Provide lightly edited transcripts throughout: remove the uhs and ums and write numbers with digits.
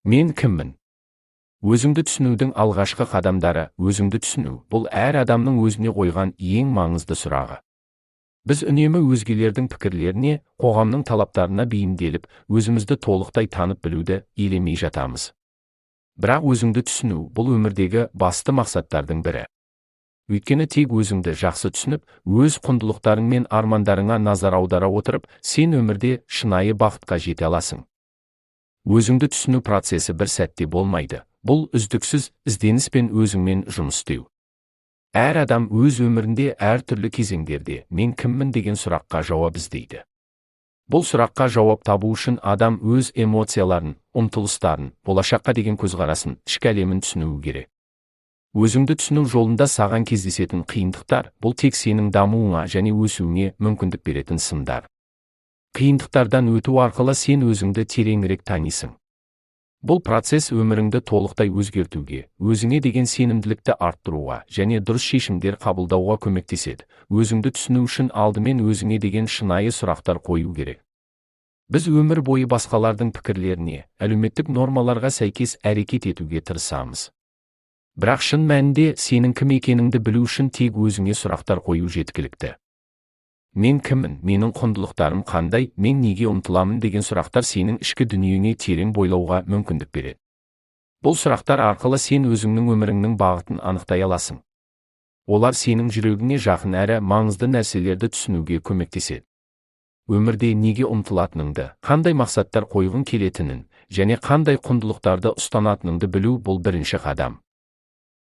Мен кіммін? Өзіңді түсінудің алғашқы қадамдары. Өзіңді түсіну – бұл әр адамның өзіне қойған ең маңызды сұрағы. Біз үнемі өзгелердің пікірлеріне, қоғамның талаптарына бейімделіп, өзімізді толықтай танып білуді елемей жатамыз. Бірақ өзіңді түсіну – бұл өмірдегі басты мақсаттардың бірі. Өйткені тек өзіңді жақсы түсініп, өз құндылықтарың мен армандарыңа назар аудара отырып, сен өмірде шынайы бақытқа жете аласың. Өзіңді түсіну процесі бір сәтте болмайды. Бұл үздіксіз ізденіс пен өзіңмен жұмыс істеу. Әр адам өз өмірінде әртүрлі кезеңдерде «мен кіммін» деген сұраққа жауап іздейді. Бұл сұраққа жауап табу үшін адам өз эмоцияларын, ұмтылыстарын, болашаққа деген көзқарасын, ішкі әлемін түсінуі керек. Өзіңді түсіну жолында саған кездесетін қиындықтар – бұл тек сенің дамуыңа және өсуіңе мүмкіндік беретін сындар. Қиындықтардан өту арқылы сен өзіңді тереңірек танисың. Бұл процесс өміріңді толықтай өзгертуге, өзіңе деген сенімділікті арттыруға және дұрыс шешімдер қабылдауға көмектеседі. Өзіңді түсіну үшін алдымен өзіңе деген шынайы сұрақтар қою керек. Біз өмір бойы басқалардың пікірлеріне, әлеуметтік нормаларға сәйкес әрекет етуге тырысамыз. Бірақ шын мәнінде сенің кім екеніңді білу үшін тек өзіңе сұрақтар қою жеткілікті. Мен кіммін, менің құндылықтарым қандай, мен неге ұмтыламын деген сұрақтар сенің ішкі дүниеңе терең бойлауға мүмкіндік береді. Бұл сұрақтар арқылы сен өзіңнің өміріңнің бағытын анықтай аласың. Олар сенің жүрегіңе жақын әрі маңызды нәрселерді түсінуге көмектеседі. Өмірде неге ұмтылатыныңды, қандай мақсаттар қойғың келетінін және қандай құндылықтарды ұстанатыныңды білу – бұл бірінші қадам.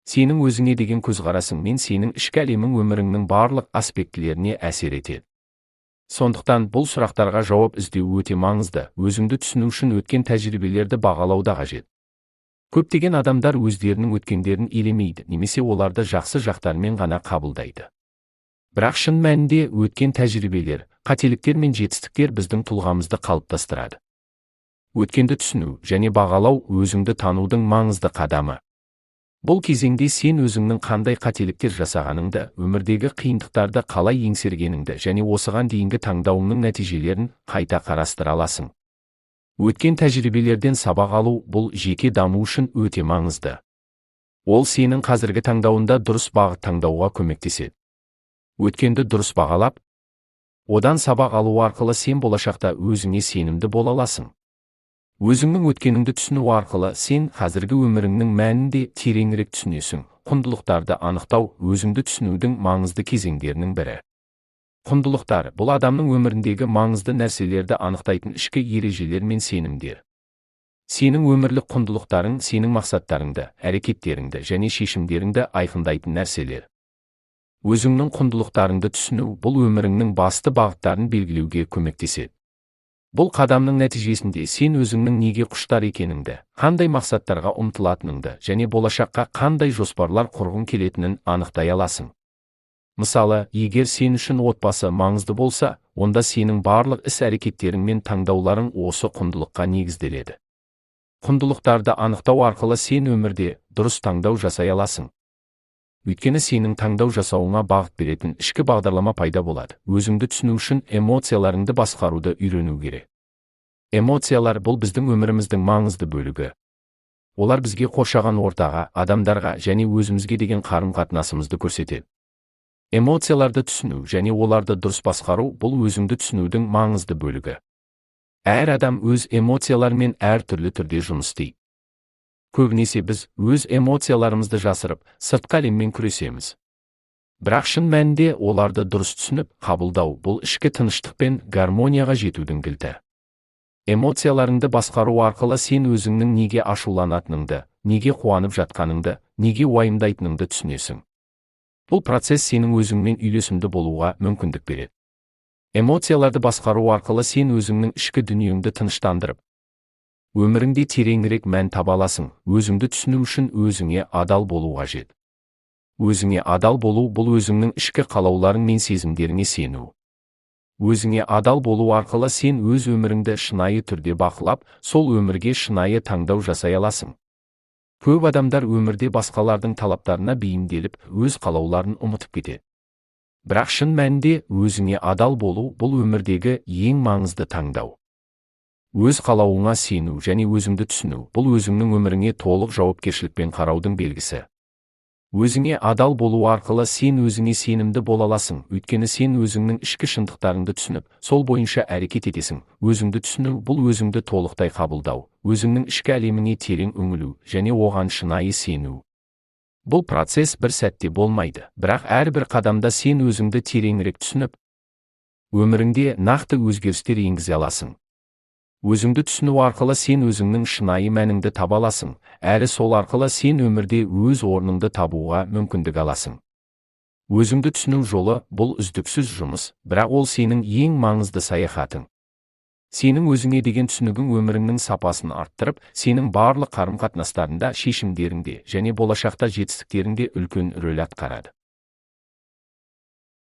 Сенің өзіңе деген көзқарасың мен сенің ішкі әлемің өміріңнің барлық аспектілеріне әсер етеді. Сондықтан бұл сұрақтарға жауап іздеу өте маңызды. Өзіңді түсіну үшін өткен тәжірибелерді бағалау да қажет. Көптеген адамдар өздерінің өткендерін елемейді, немесе оларды жақсы жақтарымен ғана қабылдайды. Бірақ шын мәнінде өткен тәжірибелер, қателіктер мен жетістіктер біздің тұлғамызды қалыптастырады. Өткенді түсіну және бағалау өзіңді танудың маңызды қадамы. Бұл кезеңде сен өзіңнің қандай қателіктер жасағаныңды, өмірдегі қиындықтарды қалай еңсергеніңді және осыған дейінгі таңдауыңның нәтижелерін қайта қарастыра аласың. Өткен тәжірибелерден сабақ алу – бұл жеке даму үшін өте маңызды. Ол сенің қазіргі таңдауында дұрыс бағыт таңдауға көмектеседі. Өткенді дұрыс бағалап, одан сабақ алу арқылы сен болашақта өзіңе сенімді бола аласың. Өзіңнің өткеніңді түсіну арқылы сен қазіргі өміріңнің мәнінде тереңірек түсінесің. Құндылықтарды анықтау өзіңді түсінудің маңызды кезеңдерінің бірі. Құндылықтар – бұл адамның өміріндегі маңызды нәрселерді анықтайтын ішкі ережелер мен сенімдер. Сенің өмірлік құндылықтарың сенің мақсаттарыңды, әрекеттеріңді және шешімдеріңді айқындайтын нәрселер. Өзіңнің құндылықтарыңды түсіну – бұл өміріңнің басты бағыттарын белгілеуге көмектеседі. Бұл қадамның нәтижесінде сен өзіңнің неге құштар екеніңді, қандай мақсаттарға ұмтылатыныңды және болашаққа қандай жоспарлар құрғың келетінін анықтай аласың. Мысалы, егер сен үшін отбасы маңызды болса, онда сенің барлық іс-әрекеттерің мен таңдауларың осы құндылыққа негізделеді. Құндылықтарды анықтау арқылы сен өмірде дұрыс таңдау жасай аласың. Өйткені сенің таңдау жасауыңа бағыт беретін ішкі бағдарлама пайда болады. Өзіңді түсіну үшін эмоцияларыңды басқаруды үйрену керек. Эмоциялар – бұл біздің өміріміздің маңызды бөлігі. Олар бізге қоршаған ортаға, адамдарға және өзімізге деген қарым-қатынасымызды көрсетеді. Эмоцияларды түсіну және оларды дұрыс басқару – бұл өзіңді түсінудің маңызды бөлігі. Әр адам өз эмоцияларымен әртүрлі түрде жұмыс істейді. Көбінесе біз өз эмоцияларымызды жасырып, сыртқы әлеммен күресеміз. Бірақ шын мәнінде оларды дұрыс түсініп, қабылдау – бұл ішкі тыныштық пен гармонияға жетудің кілті. Эмоцияларыңды басқару арқылы сен өзіңнің неге ашуланатыныңды, неге қуанып жатқаныңды, неге уайымдайтыныңды түсінесің. Бұл процесс сенің өзіңмен үйлесімді болуға мүмкіндік береді. Эмоцияларды басқару арқылы сен өзіңнің ішкі дүниеңді тыныштандырып, өміріңде тереңірек мән таба аласың. Өзіңді түсіну үшін өзіңе адал болу қажет. Өзіңе адал болу – бұл өзіңнің ішкі қалауларың мен сезімдеріңе сену. Өзіңе адал болу арқылы сен өз өміріңді шынайы түрде бақылап, сол өмірге шынайы таңдау жасай аласың. Көп адамдар өмірде басқалардың талаптарына бейімделіп, өз қалауларын ұмытып кетеді. Бірақ шын мәнінде өзіңе адал болу – бұл өмірдегі ең маңызды таңдау. Өз қалауыңа сену және өзіңді түсіну – бұл өзіңнің өміріңе толық жауапкершілікпен қараудың белгісі. Өзіңе адал болу арқылы сен өзіңе сенімді бола аласың, өйткені сен өзіңнің ішкі шындықтарыңды түсініп, сол бойынша әрекет етесің. Өзіңді түсіну – бұл өзіңді толықтай қабылдау, өзіңнің ішкі әлеміңе терең үңілу және оған шынайы сену. Бұл процесс бір сәтте болмайды, бірақ әрбір қадамда сен өзіңді тереңірек түсініп, өміріңде нақты өзгерістер енгізе аласың. Өзіңді түсіну арқылы сен өзіңнің шынайы мәніңді таба аласың, әрі сол арқылы сен өмірде өз орныңды табуға мүмкіндік аласың. Өзіңді түсіну жолы – бұл үздіксіз жұмыс, бірақ ол сенің ең маңызды саяхатың. Сенің өзіңе деген түсінігің өміріңнің сапасын арттырып, сенің барлық қарым-қатынастарында, шешімдеріңде және болашақта жетістіктеріңде үлкен рөл атқарады.